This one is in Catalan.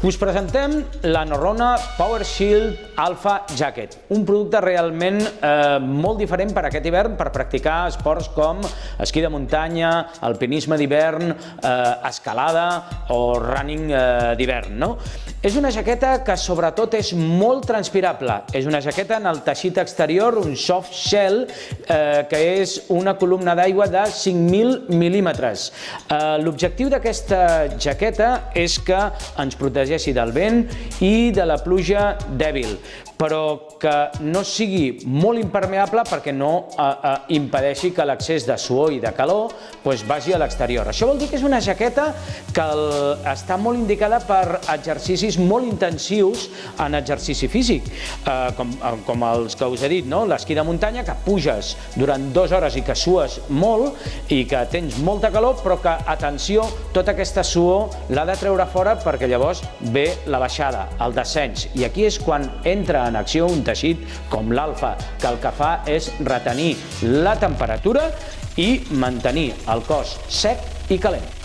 Us presentem la Norrøna Power Shield Alpha Jacket, un producte realment molt diferent per aquest hivern per practicar esports com esquí de muntanya, alpinisme d'hivern, escalada o running d'hivern. És una jaqueta que sobretot és molt transpirable. És una jaqueta en el teixit exterior, un soft shell, que és una columna d'aigua de 5.000 mil·límetres. L'objectiu d'aquesta jaqueta és que ens protegeixi del vent i de la pluja dèbil, però que no sigui molt impermeable perquè no impedeixi que l'excés de suor i de calor vagi a l'exterior. Això vol dir que és una jaqueta que està molt indicada per exercicis molt intensius en exercici físic, com els que us he dit, l'esquí de muntanya, que puges durant 2 hores i que sues molt i que tens molta calor, però que, atenció, tota aquesta suor l'ha de treure fora perquè llavors ve la baixada, el descens, i aquí és quan entra en acció un teixit com l'Alpha, que el que fa és retenir la temperatura i mantenir el cos sec i calent.